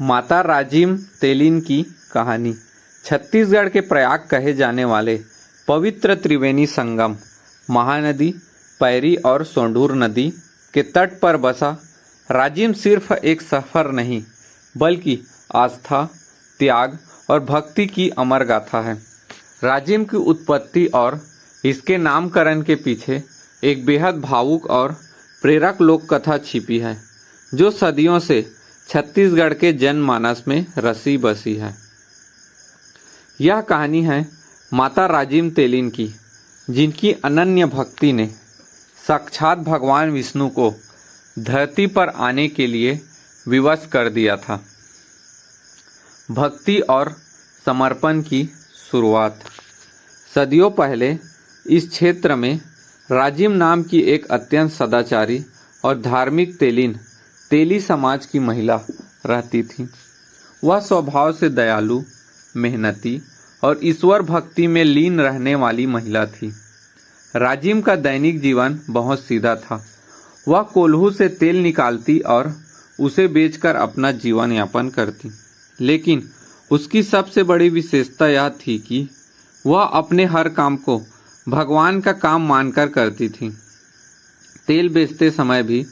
माता राजिम तेलीन की कहानी। छत्तीसगढ़ के प्रयाग कहे जाने वाले पवित्र त्रिवेणी संगम महानदी पैरी और सोंढूर नदी के तट पर बसा राजिम सिर्फ एक सफ़र नहीं बल्कि आस्था, त्याग और भक्ति की अमर गाथा है। राजिम की उत्पत्ति और इसके नामकरण के पीछे एक बेहद भावुक और प्रेरक लोक कथा छिपी है, जो सदियों से छत्तीसगढ़ के जनमानस में रसी बसी है। यह कहानी है माता राजिम तेलीन की, जिनकी अनन्य भक्ति ने साक्षात भगवान विष्णु को धरती पर आने के लिए विवश कर दिया था। भक्ति और समर्पण की शुरुआत। सदियों पहले इस क्षेत्र में राजिम नाम की एक अत्यंत सदाचारी और धार्मिक तेली समाज की महिला रहती थी। वह स्वभाव से दयालु, मेहनती और ईश्वर भक्ति में लीन रहने वाली महिला थी। राजिम का दैनिक जीवन बहुत सीधा था। वह कोल्हू से तेल निकालती और उसे बेचकर अपना जीवन यापन करती, लेकिन उसकी सबसे बड़ी विशेषता यह थी कि वह अपने हर काम को भगवान का काम मानकर करती थी। तेल बेचते समय भी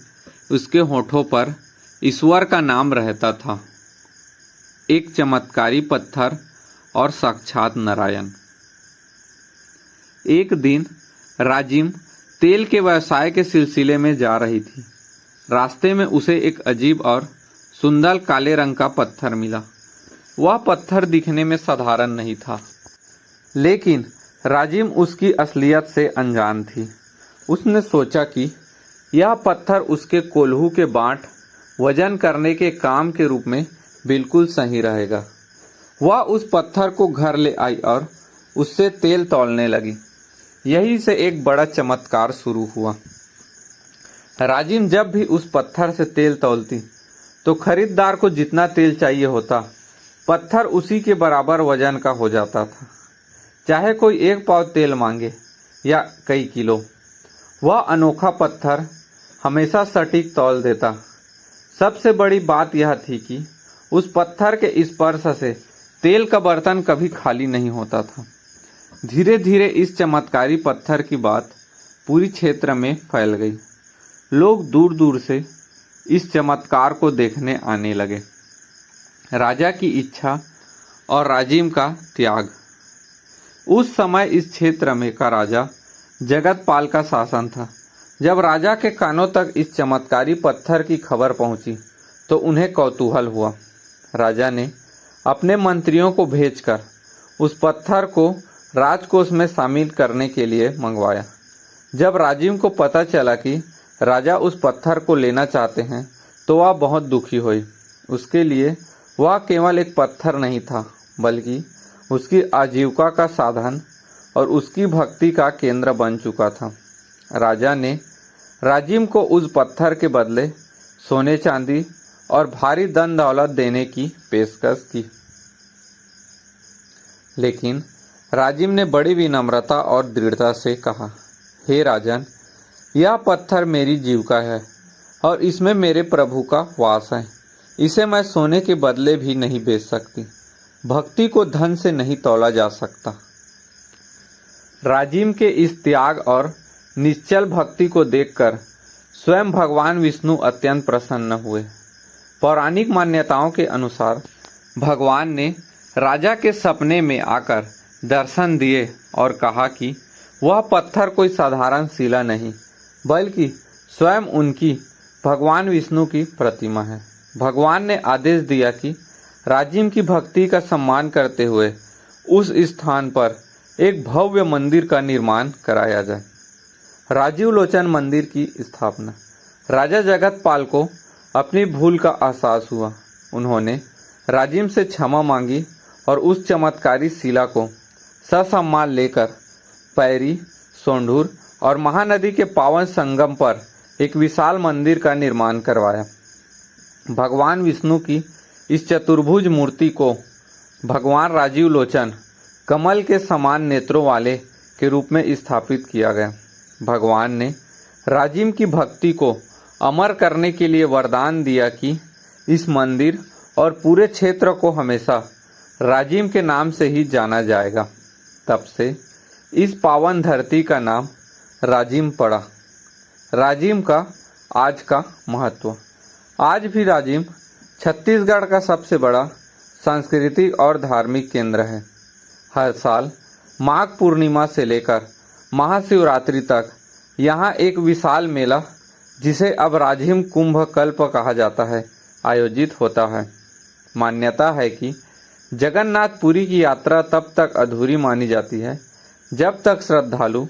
उसके होठों पर ईश्वर का नाम रहता था, एक चमत्कारी पत्थर और साक्षात नारायण। एक दिन राजिम तेल के व्यवसाय के सिलसिले में जा रही थी। रास्ते में उसे एक अजीब और सुंदर काले रंग का पत्थर मिला। वह पत्थर दिखने में साधारण नहीं था, लेकिन राजिम उसकी असलियत से अनजान थी। उसने सोचा कि यह पत्थर उसके कोल्हू के बाँट वजन करने के काम के रूप में बिल्कुल सही रहेगा। वह उस पत्थर को घर ले आई और उससे तेल तौलने लगी। यहीं से एक बड़ा चमत्कार शुरू हुआ। राजिम जब भी उस पत्थर से तेल तौलती तो खरीदार को जितना तेल चाहिए होता, पत्थर उसी के बराबर वजन का हो जाता था, चाहे कोई 1 पाव तेल मांगे या कई किलो। वह अनोखा पत्थर हमेशा सटीक तौल देता। सबसे बड़ी बात यह थी कि उस पत्थर के स्पर्श से तेल का बर्तन कभी खाली नहीं होता था। धीरे धीरे इस चमत्कारी पत्थर की बात पूरी क्षेत्र में फैल गई। लोग दूर दूर से इस चमत्कार को देखने आने लगे। राजा की इच्छा और राजिम का त्याग। उस समय इस क्षेत्र में का राजा जगतपाल का शासन था। जब राजा के कानों तक इस चमत्कारी पत्थर की खबर पहुंची तो उन्हें कौतूहल हुआ। राजा ने अपने मंत्रियों को भेजकर उस पत्थर को राजकोष में शामिल करने के लिए मंगवाया। जब राजिम को पता चला कि राजा उस पत्थर को लेना चाहते हैं तो वह बहुत दुखी हुई। उसके लिए वह केवल एक पत्थर नहीं था, बल्कि उसकी आजीविका का साधन और उसकी भक्ति का केंद्र बन चुका था। राजा ने राजिम को उस पत्थर के बदले सोने चांदी और भारी धन दौलत देने की पेशकश की, लेकिन राजिम ने बड़ी विनम्रता और दृढ़ता से कहा, हे राजन, यह पत्थर मेरी जीविका है और इसमें मेरे प्रभु का वास है। इसे मैं सोने के बदले भी नहीं बेच सकती। भक्ति को धन से नहीं तौला जा सकता। राजिम के इस त्याग और निश्चल भक्ति को देखकर स्वयं भगवान विष्णु अत्यंत प्रसन्न हुए। पौराणिक मान्यताओं के अनुसार भगवान ने राजा के सपने में आकर दर्शन दिए और कहा कि वह पत्थर कोई साधारण शिला नहीं, बल्कि स्वयं उनकी भगवान विष्णु की प्रतिमा है। भगवान ने आदेश दिया कि राजिम की भक्ति का सम्मान करते हुए उस स्थान पर एक भव्य मंदिर का निर्माण कराया जाए। राजीव लोचन मंदिर की स्थापना। राजा जगतपाल को अपनी भूल का एहसास हुआ। उन्होंने राजिम से क्षमा मांगी और उस चमत्कारी शिला को ससम्मान लेकर पैरी, सोंढूर और महानदी के पावन संगम पर एक विशाल मंदिर का निर्माण करवाया। भगवान विष्णु की इस चतुर्भुज मूर्ति को भगवान राजीव लोचन कमल के समान नेत्रों वाले के रूप में स्थापित किया गया। भगवान ने राजिम की भक्ति को अमर करने के लिए वरदान दिया कि इस मंदिर और पूरे क्षेत्र को हमेशा राजिम के नाम से ही जाना जाएगा। तब से इस पावन धरती का नाम राजिम पड़ा। राजिम का आज का महत्व। आज भी राजिम छत्तीसगढ़ का सबसे बड़ा सांस्कृतिक और धार्मिक केंद्र है। हर साल माघ पूर्णिमा से लेकर महाशिवरात्रि तक यहाँ एक विशाल मेला, जिसे अब राजिम कुंभ कल्प कहा जाता है, आयोजित होता है। मान्यता है कि जगन्नाथपुरी की यात्रा तब तक अधूरी मानी जाती है जब तक श्रद्धालु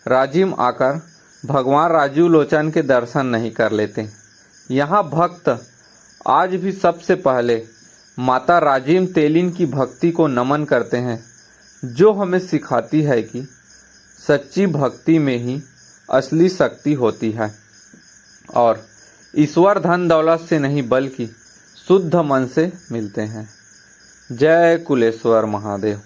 राजिम आकर भगवान राजू लोचन के दर्शन नहीं कर लेते। यहाँ भक्त आज भी सबसे पहले माता राजिम तेलिन की भक्ति को नमन करते हैं, जो हमें सिखाती है कि सच्ची भक्ति में ही असली शक्ति होती है और ईश्वर धन दौलत से नहीं बल्कि शुद्ध मन से मिलते हैं। जय कुलेश्वर महादेव।